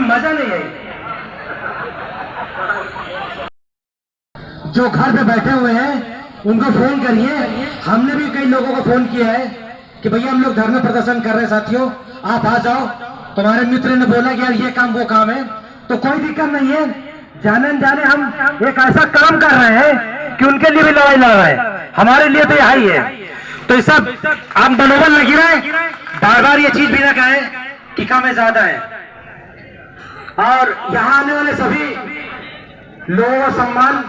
मजा नहीं आई। जो घर पे बैठे हुए हैं उनको फोन करिए। हमने भी कई लोगों को फोन किया है कि भैया हम लोग धरना प्रदर्शन कर रहे हैं, साथियों आप आ जाओ। तुम्हारे मित्र ने बोला कि यार ये काम वो काम है, तो कोई दिक्कत नहीं है। जाने जाने हम एक ऐसा काम कर रहे हैं कि उनके लिए भी लड़ाई लड़ रहे हैं, हमारे लिए तो यही है। तो इस सब आप मनोबल लगी रहे, बार बार ये चीज भी ना कहें कि कम ज्यादा है। और यहाँ आने वाले सभी लोगों का सम्मान,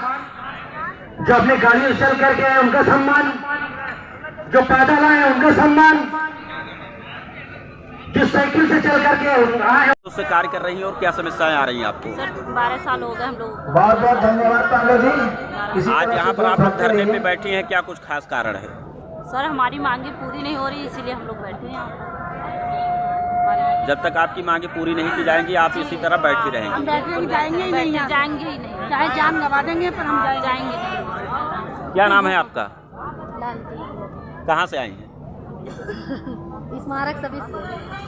जो अपने गाड़ियों से चल करके आए उनका सम्मान, जो पैदल आए उनका सम्मान, जो साइकिल से चल करके आए। उससे कार्य कर रही हैं और क्या समस्याएं आ रही हैं आपको? सर 12 साल हो गए हम लोग। बहुत बहुत धन्यवाद पांडे जी। आज यहाँ पर आप लोग धरने पे बैठी हैं, क्या कुछ खास कारण है? सर हमारी मांगे पूरी नहीं हो रही, इसीलिए हम लोग बैठे हैं यहाँ पर। जब तक आपकी मांगे पूरी नहीं की जाएंगी आप इसी तरह बैठी रहेंगे? हम जाएंगे ही नहीं, जाएंगे ही नहीं, चाहे जान गवा देंगे पर हम जाएंगे नहीं। क्या नाम है आपका? लालती। कहाँ से आई हैं? स्मारक सभी से।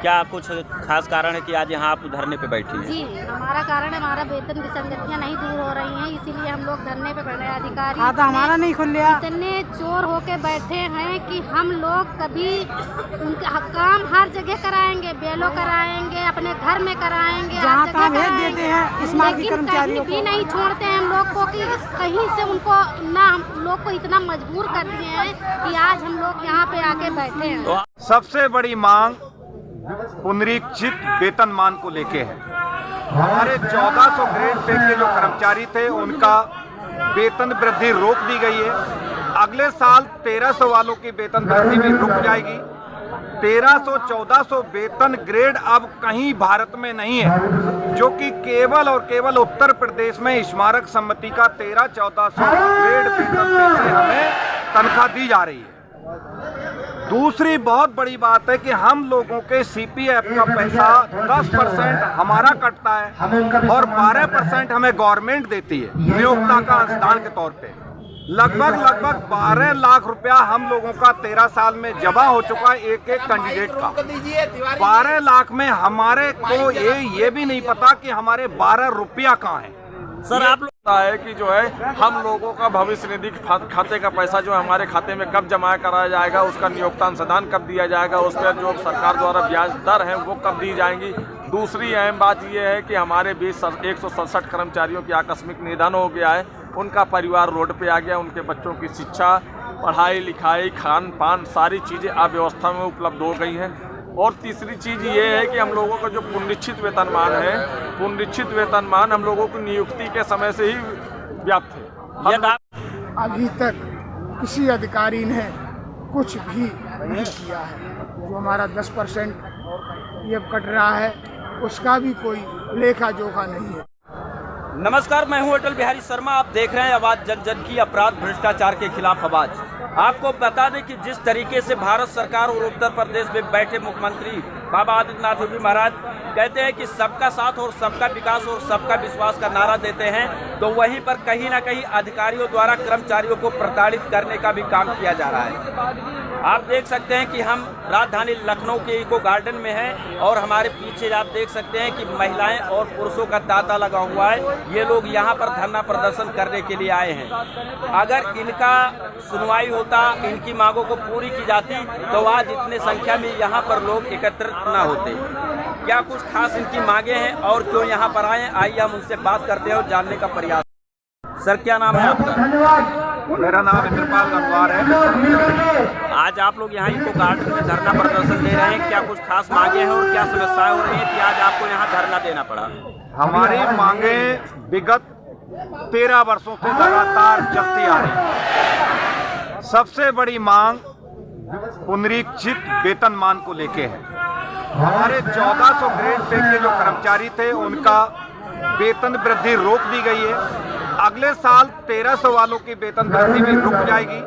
क्या कुछ खास कारण है कि आज यहाँ आप धरने पे बैठी हैं? जी हमारा कारण है, हमारा वेतन विसंगतियाँ नहीं दूर हो रही हैं, इसीलिए हम लोग धरने पे बैठ रहे हैं। अधिकारी खाता हमारा नहीं खुल लिया, इतने चोर होके बैठे हैं कि हम लोग कभी उनका काम हर जगह कराएंगे, बेलो कराएंगे, अपने घर में कराएंगे, जहाँ तहाँ भेज देते हैं स्मारक लेकिन कर्मचारियों कहीं भी को। नहीं छोड़ते हैं हम लोग को कि कहीं से उनको ना, हम लोग को इतना मजबूर कर दिए हैं कि आज हम लोग यहाँ पे आके बैठे हैं। सबसे बड़ी मांग पुनरीक्षित वेतनमान को लेके है। हमारे 1400 ग्रेड पे के जो कर्मचारी थे उनका वेतन वृद्धि रोक दी गई है। अगले साल 1300 वालों की वेतन वृद्धि भी रुक जाएगी। 1300-1400 वेतन ग्रेड अब कहीं भारत में नहीं है, जो कि केवल और केवल उत्तर प्रदेश में स्मारक समिति का 1300-1400 ग्रेड वेतन पे से हमें तनख्वाह दी जा रही है। दूसरी बहुत बड़ी बात है कि हम लोगों के सीपीएफ का पैसा 10% हमारा कटता है और 12% हमें गवर्नमेंट देती है नियोक्ता का अनुदान के तौर पे। लगभग 12 लाख रुपया हम लोगों का 13 साल में जमा हो चुका है एक एक कैंडिडेट का। 12 लाख में हमारे को ये भी नहीं पता कि हमारे 12 रुपया कहाँ है। सर आप लोग है कि जो है हम लोगों का भविष्य निधि खाते का पैसा जो है हमारे खाते में कब जमा कराया जाएगा, उसका नियोक्ता अनुदान कब दिया जाएगा, उस पर जो सरकार द्वारा ब्याज दर है वो कब दी जाएंगी। दूसरी अहम बात ये है कि हमारे बीच 167 कर्मचारियों की आकस्मिक निधन हो गया है, उनका परिवार रोड पे आ गया, उनके बच्चों की शिक्षा, पढ़ाई लिखाई, खान पान सारी चीज़ें अव्यवस्था में उपलब्ध हो गई हैं। और तीसरी चीज़ ये है कि हम लोगों का जो पुनरीक्षित वेतनमान है, पुनरीक्षित वेतनमान हम लोगों की नियुक्ति के समय से ही व्याप्त है। अभी तक किसी अधिकारी ने कुछ भी नहीं किया है। जो हमारा 10% ये कट रहा है उसका भी कोई लेखा जोखा नहीं है। नमस्कार, मैं हूं अटल बिहारी शर्मा। आप देख रहे हैं आवाज जन जन की, अपराध भ्रष्टाचार के खिलाफ आवाज। आपको बता दें कि जिस तरीके से भारत सरकार और उत्तर प्रदेश में बैठे मुख्यमंत्री बाबा आदित्यनाथ योगी महाराज कहते हैं कि सबका साथ और सबका विकास और सबका विश्वास का नारा देते हैं, तो वहीं पर कहीं ना कहीं अधिकारियों द्वारा कर्मचारियों को प्रताड़ित करने का भी काम किया जा रहा है। आप देख सकते हैं कि हम राजधानी लखनऊ के इको गार्डन में हैं और हमारे पीछे आप देख सकते हैं कि महिलाएं और पुरुषों का तांता लगा हुआ है। ये लोग यहाँ पर धरना प्रदर्शन करने के लिए आए हैं। अगर इनका सुनवाई होता, इनकी मांगों को पूरी की जाती, तो आज इतने संख्या में यहाँ पर लोग एकत्रित न होते। क्या कुछ खास इनकी मांगे हैं और क्यों यहाँ पर आए, आइए हम उनसे बात करते हैं और जानने का प्रयास। सर क्या नाम है आपका? मेरा नाम इंद्रपाल गंगवार है। आज आप लोग यहाँ इको गार्डन में धरना प्रदर्शन दे रहे हैं, क्या कुछ खास मांगे हैं और क्या समस्याएं हो रही हैं कि आज आपको यहाँ धरना देना पड़ा? हमारी मांगे विगत 13 वर्षों से लगातार चलती आ रही है। सबसे बड़ी मांग पुनरीक्षित वेतनमान को लेके है। हमारे 1400 ग्रेड पे के जो कर्मचारी थे उनका वेतन वृद्धि रोक दी गई है। अगले साल 1300 वालों की वेतन वृद्धि भी रुक जाएगी।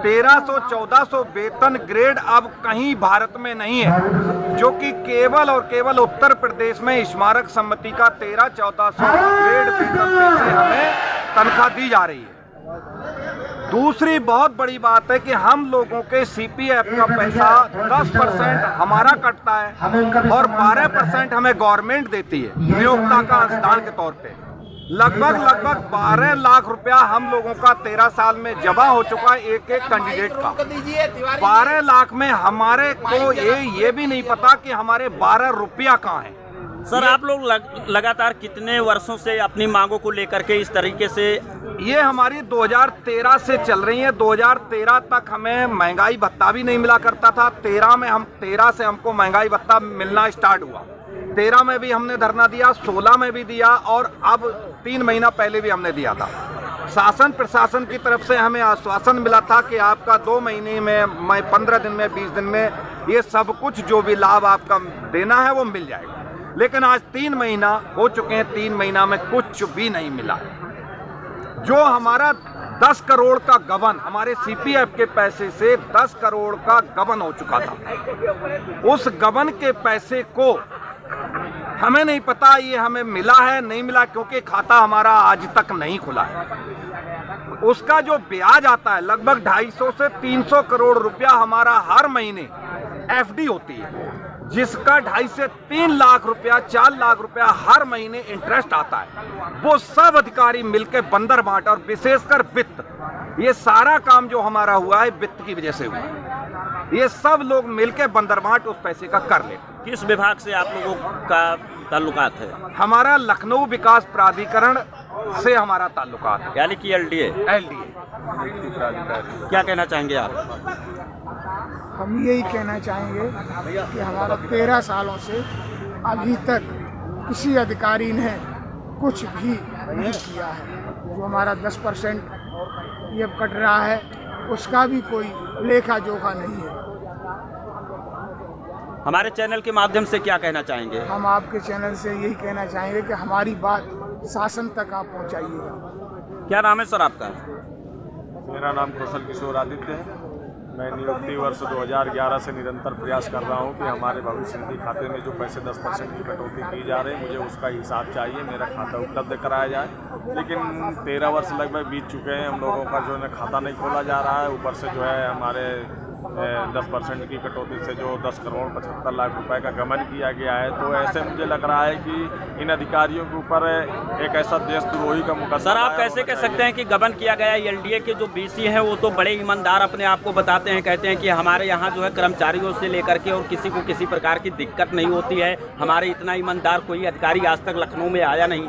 1300-1400 वेतन ग्रेड अब कहीं भारत में नहीं है, जो कि केवल और केवल उत्तर प्रदेश में स्मारक समिति का 1300-1400 ग्रेड वेतन पे से हमें तनख्वाह दी जा रही है। दूसरी बहुत बड़ी बात है कि हम लोगों के सीपीएफ का पैसा 10% हमारा कटता है और 12% हमें गवर्नमेंट देती है नियोक्ता का अनुदान के तौर पे। लगभग 12 लाख रुपया हम लोगों का 13 साल में जमा हो चुका है एक एक कैंडिडेट का। 12 लाख में हमारे को ये भी नहीं पता कि हमारे 12 रुपया कहाँ है। सर आप लोग लगातार कितने वर्षों से अपनी मांगों को लेकर के इस तरीके से? ये हमारी 2013 से चल रही है। 2013 तक हमें महंगाई भत्ता भी नहीं मिला करता था। 13 से हमको महंगाई भत्ता मिलना स्टार्ट हुआ। 13 में भी हमने धरना दिया, 16 में भी दिया और अब 3 महीना पहले भी हमने दिया था। शासन प्रशासन की तरफ से हमें आश्वासन मिला था कि आपका 2 महीने में 15 दिन में 20 दिन में ये सब कुछ जो भी लाभ आपका देना है वो मिल जाएगा। लेकिन आज 3 महीना हो चुके हैं, 3 महीना में कुछ भी नहीं मिला। जो हमारा 10 करोड़ का गबन, हमारे सीपीएफ के पैसे से 10 करोड़ का गबन हो चुका था, उस गबन के पैसे को हमें नहीं पता ये हमें मिला है नहीं मिला, क्योंकि खाता हमारा आज तक नहीं खुला है। उसका जो ब्याज आता है लगभग 250 से 300 करोड़ रुपया हमारा हर महीने एफडी होती है, जिसका 2.5 से 3 लाख रुपया 4 लाख रुपया हर महीने इंटरेस्ट आता है। वो सब अधिकारी मिलकर बंदर बांट, और विशेषकर वित्त, ये सारा काम जो हमारा हुआ है वित्त की वजह से हुआ है। ये सब लोग मिलकर बंदर बांट उस पैसे का कर ले। किस विभाग से आप लोगों का ताल्लुकात है? हमारा लखनऊ विकास प्राधिकरण से हमारा ताल्लुकात है, यानी कि एलडीए। क्या कहना चाहेंगे आप? हम यही कहना चाहेंगे कि हमारा 13 सालों से अभी तक किसी अधिकारी ने कुछ भी नहीं किया है। जो हमारा 10% ये कट रहा है उसका भी कोई लेखा जोखा नहीं है। हमारे चैनल के माध्यम से क्या कहना चाहेंगे? हम आपके चैनल से यही कहना चाहेंगे कि हमारी बात शासन तक आप पहुंचाइएगा। क्या नाम है सर आपका? मेरा नाम कौशल किशोर आदित्य है। मैं नियुक्ति वर्ष 2011 से निरंतर प्रयास कर रहा हूं कि हमारे भविष्य निधि खाते में जो पैसे 10% की कटौती की जा रही है, मुझे उसका हिसाब चाहिए, मेरा खाता उपलब्ध कराया जाए। लेकिन 13 वर्ष लगभग बीत चुके हैं, हम लोगों का जो है खाता नहीं खोला जा रहा है। ऊपर से जो है हमारे 10% की कटौती से जो 10 करोड़ 75 लाख रुपए का गबन किया गया है, तो ऐसे मुझे लग रहा है कि इन अधिकारियों के ऊपर एक ऐसा देशद्रोही का मुकदमा। सर आप कैसे कह सकते हैं कि गबन किया गया है? एलडीए के जो बीसी हैं वो तो बड़े ईमानदार अपने आप को बताते हैं, कहते हैं कि हमारे यहाँ जो है कर्मचारियों से लेकर के और किसी को किसी प्रकार की दिक्कत नहीं होती है, हमारे इतना ईमानदार कोई अधिकारी आज तक लखनऊ में आया नहीं।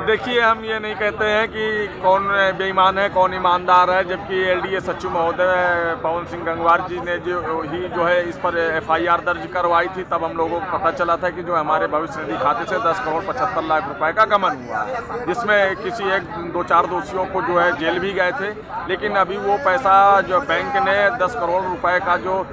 देखिए, हम ये नहीं कहते हैं कि कौन बेईमान है कौन ईमानदार है, जबकि एलडीए सचिव महोदय पवन सिंह गंगवार जी ने जो है इस पर एफआईआर दर्ज करवाई थी, तब हम लोगों को पता चला था कि जो हमारे भविष्य निधि खाते से 10 करोड़ 75 लाख रुपए का गबन हुआ है, जिसमें किसी 1-2-4 दोषियों को जो है जेल भी गए थे। लेकिन अभी वो पैसा जो बैंक ने 10 करोड़ रुपए का जो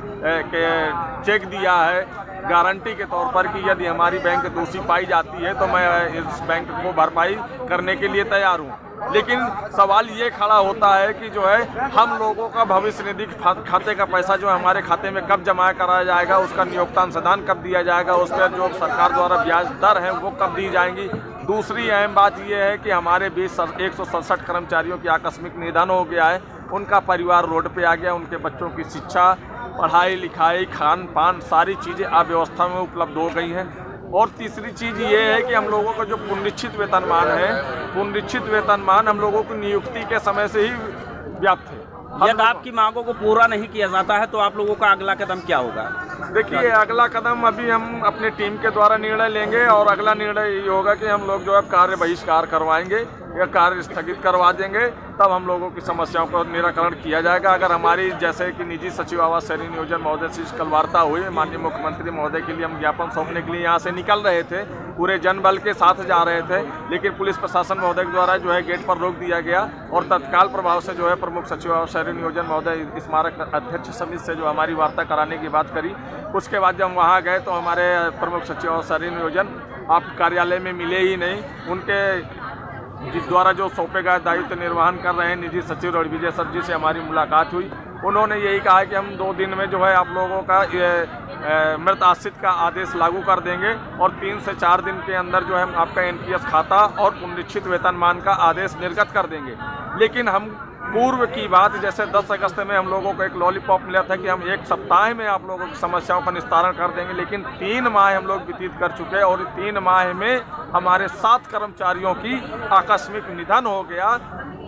चेक दिया है गारंटी के तौर पर कि यदि हमारी बैंक दोषी पाई जाती है तो मैं इस बैंक को भरपाई करने के लिए तैयार हूं। लेकिन सवाल ये खड़ा होता है कि जो है हम लोगों का भविष्य निधि खाते का पैसा जो हमारे खाते में कब जमा कराया जाएगा, उसका नियोक्ता अंशदान कब दिया जाएगा, उस पर जो सरकार द्वारा ब्याज दर है वो कब दी जाएंगी। दूसरी अहम बात यह है कि हमारे बीच 167 कर्मचारियों की आकस्मिक निधन हो गया है, उनका परिवार रोड पे आ गया, उनके बच्चों की शिक्षा, पढ़ाई लिखाई, खान पान सारी चीज़ें अव्यवस्था में उपलब्ध हो गई हैं। और तीसरी चीज़ ये है कि हम लोगों का जो पुनरीक्षित वेतनमान है, पुनरीक्षित वेतनमान हम लोगों की नियुक्ति के समय से ही व्याप्त है। यदि आपकी मांगों को पूरा नहीं किया जाता है तो आप लोगों का अगला कदम क्या होगा? देखिए, अगला कदम अभी हम अपने टीम के द्वारा निर्णय लेंगे और अगला निर्णय ये होगा कि हम लोग जो है कार्य बहिष्कार करवाएंगे या कार्य स्थगित करवा देंगे, तब हम लोगों की समस्याओं का निराकरण किया जाएगा। अगर हमारी जैसे कि निजी सचिव आवास शहरी नियोजन महोदय से कल वार्ता हुई, माननीय मुख्यमंत्री महोदय के लिए हम ज्ञापन सौंपने के लिए यहाँ से निकल रहे थे, पूरे जनबल के साथ जा रहे थे, लेकिन पुलिस प्रशासन महोदय के द्वारा जो है गेट पर रोक दिया गया और तत्काल प्रभाव से जो है प्रमुख सचिव आवास शहरी नियोजन महोदय स्मारक अध्यक्ष समिति से जो हमारी वार्ता कराने की बात करी। उसके बाद जब हम वहाँ गए तो हमारे प्रमुख सचिव आवास शहरी नियोजन आप कार्यालय में मिले ही नहीं। उनके जिस द्वारा जो सौंपे गए दायित्व निर्वहन कर रहे हैं निजी सचिव रणविजय सर जी से हमारी मुलाकात हुई। उन्होंने यही कहा कि हम 2 दिन में जो है आप लोगों का मृत आश्रित का आदेश लागू कर देंगे और 3 से 4 दिन के अंदर जो है हम आपका एनपीएस खाता और पुनरीक्षित वेतनमान का आदेश निर्गत कर देंगे। लेकिन हम पूर्व की बात, जैसे 10 अगस्त में हम लोगों को एक लॉलीपॉप मिला था कि हम 1 सप्ताह में आप लोगों की समस्याओं का निस्तारण कर देंगे, लेकिन 3 माह हम लोग व्यतीत कर चुके हैं और 3 माह में हमारे 7 कर्मचारियों की आकस्मिक निधन हो गया।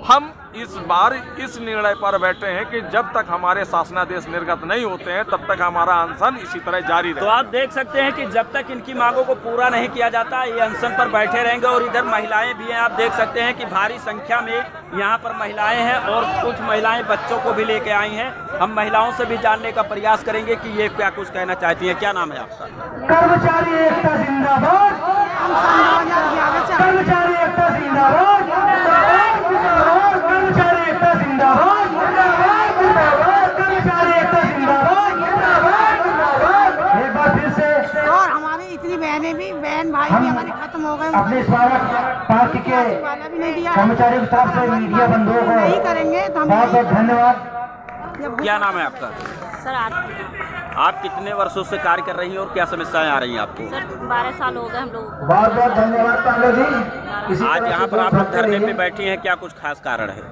हम इस बार इस निर्णय पर बैठे हैं कि जब तक हमारे शासनादेश निर्गत नहीं होते हैं तब तक हमारा अनशन इसी तरह जारी तो रहेगा। आप देख सकते हैं कि जब तक इनकी मांगों को पूरा नहीं किया जाता ये अनशन पर बैठे रहेंगे। और इधर महिलाएं भी हैं, आप देख सकते हैं कि भारी संख्या में यहाँ पर महिलाएं हैं और कुछ महिलाएं बच्चों को भी लेके आई हैं। हम महिलाओं से भी जानने का प्रयास करेंगे कि ये क्या कुछ कहना चाहती हैं। क्या नाम है आपका? कर्मचारी एकता जिंदाबाद, कर्मचारी एकता जिंदाबाद, कर्मचारी एकता जिंदाबाद, कर्मचारी एकता जिंदाबाद। एक बार फिर से और हमारे इतनी बहनें भी, बहन भाई भी हमारे खत्म हो गए। अपने स्वागत पार्टी के भी नहीं दिया, कर्मचारियों की तरफ से मीडिया बंधुओं को नहीं करेंगे तो हम बहुत बहुत धन्यवाद। क्या नाम है आपका? सर आप कितने वर्षों से कार्य कर रही हैं और क्या समस्याएं आ रही हैं आपको? सर 12 साल हो गए हम लोग। बहुत बहुत धन्यवाद पांडे जी। इसी आज तरह यहाँ से पर आप लोग भागते धरने रहिए। पे बैठी हैं, क्या कुछ खास कारण है?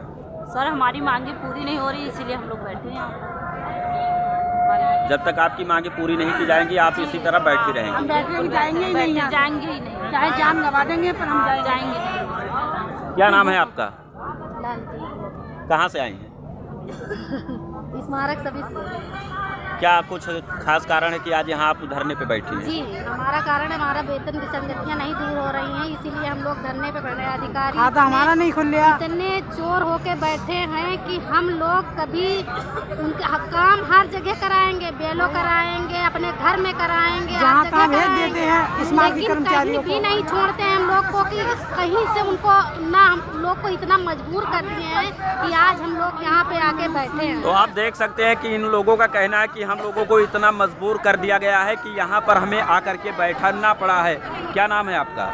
सर हमारी मांगे पूरी नहीं हो रही, इसीलिए हम लोग बैठे हैं यहाँ पर। जब तक आपकी मांगे पूरी नहीं की जाएंगी आप इसी तरह बैठी रहेंगे। हम बैठे जाएंगे ही नहीं, यहाँ। जाएंगे ही नहीं, चाहे जान गवा देंगे पर हम जाएंगे नहीं। क्या नाम है आपका? लालती कहाँ से आई हैं? स्मारक सभी से। क्या कुछ खास कारण है कि आज यहाँ आप धरने पे बैठी हैं? जी हमारा कारण है, हमारा वेतन विसंगतियाँ नहीं दूर हो रही हैं, इसीलिए हम लोग धरने पे बैठे हैं। अधिकारी खाता हमारा नहीं खुल लिया। इतने चोर होके बैठे हैं कि हम लोग कभी उनका काम हर जगह कराएंगे, बेलो कराएंगे, अपने घर में कराएंगे, हर जहाँ जगह तहाँ भेज कराएंगे। देते हैं स्मारक लेकिन कर्मचारियों कहीं भी को। नहीं छोड़ते हैं हम लोग को कि कहीं से उनको ना, हम लोग को इतना मजबूर कर दिए हैं कि आज हम लोग यहाँ पे आके बैठे हैं। तो आप देख सकते हैं कि इन लोगों का कहना है कि हम लोगों को इतना मजबूर कर दिया गया है कि यहाँ पर हमें आकर के बैठना पड़ा है। क्या नाम है आपका?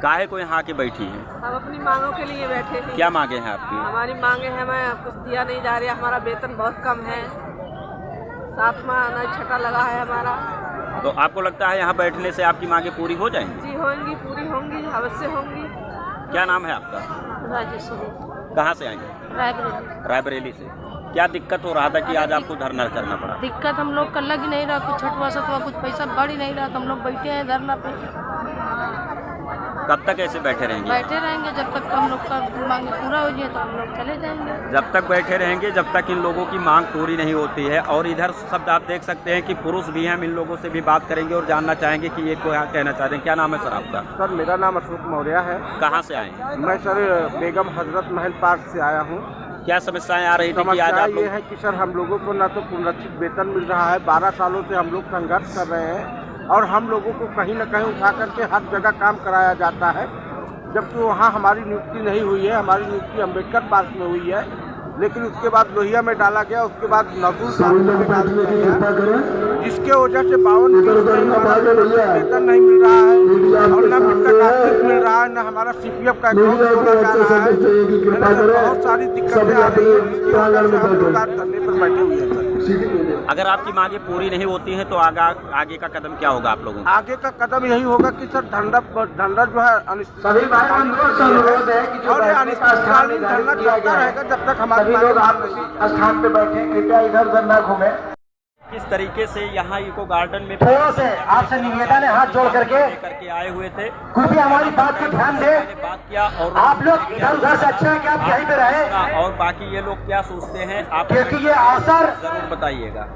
काहे को यहाँ आके बैठी हैं? हम अपनी मांगों के लिए बैठे हैं। क्या मांगे हैं आपकी? हमारी मांगे हैं, हमें कुछ दिया नहीं जा रहा, हमारा वेतन बहुत कम है, 7वां अनाज छठा लगा है हमारा। तो आपको लगता है यहाँ बैठने से आपकी मांगे पूरी हो जाएंगी? जी होंगी, पूरी होंगी, अवश्य होंगी। क्या नाम है आपका? राजेश्वरी। कहाँ से आई हैं? रायबरेली। रायबरेली से। क्या दिक्कत हो रहा था कि आज आपको धरना करना पड़ा? दिक्कत हम लोग का लग ही नहीं रहा, कुछ छठवा सतवा कुछ पैसा बढ़ ही नहीं रहा, तो हम लोग बैठे हैं धरना पे। कब तक ऐसे बैठे रहेंगे? बैठे रहेंगे जब तक हम लोग का मांगे पूरा हो जाए तो हम लोग चले जाएंगे। जब तक बैठे रहेंगे जब तक इन लोगों की मांग पूरी नहीं होती है। और इधर शब्द आप देख सकते हैं कि पुरुष भी हैं, हम इन लोगों से भी बात करेंगे और जानना चाहेंगे कि ये क्या कहना चाहते हैं। क्या नाम है सर आपका? सर मेरा नाम अशोक मौर्य है। कहाँ से आए हैं? मैं सर बेगम हजरत महल पार्क से आया हूँ। क्या समस्याएं आ रही थी कि आज समस्या आप ये लोग? है कि सर हम लोगों को ना तो पुनरीक्षित वेतन मिल रहा है, 12 सालों से हम लोग संघर्ष कर रहे हैं और हम लोगों को कहीं न कहीं उठा करके हर जगह काम कराया जाता है, जबकि वहाँ हमारी नियुक्ति नहीं हुई है। हमारी नियुक्ति अम्बेडकर पार्क में हुई है, लेकिन उसके बाद लोहिया में डाला गया, उसके बाद नजूल पार्क में डाल दिया गया, जिसके वजह से 52 वेतन नहीं मिल रहा है और न मिल मिल रहा है, न हमारा CPF का अकाउंट जोड़ा जा रहा है। बहुत सारी दिक्कतें आ रही है, जिसकी वजह से हम लोग आज धरने पर बैठे हुए हैं। अगर आपकी मांगे पूरी नहीं होती हैं तो आगे का कदम क्या होगा आप लोगों का? आगे का कदम यही होगा कि सर धरना जो है सभी भाई बंधुओं से अनुरोध है कि जो और ये अनिश्चितकालीन धरना चलता रहेगा जब तक हमारी सभी लोग आप स्थान पे बैठे, कृपया इधर उधर न घूमे। किस तरीके से यहाँ इको गार्डन में थोड़ा से आपसे निवेदन है, हाथ जोड़ करके करके आए हुए थे, कृपया हमारी बात को ध्यान मैंने दें। बात किया और आप लोग इधर उधर से अच्छा है कि आप यहीं पे रहे, और बाकी ये लोग क्या सोचते हैं आप क्योंकि ये अवसर जरूर बताइएगा।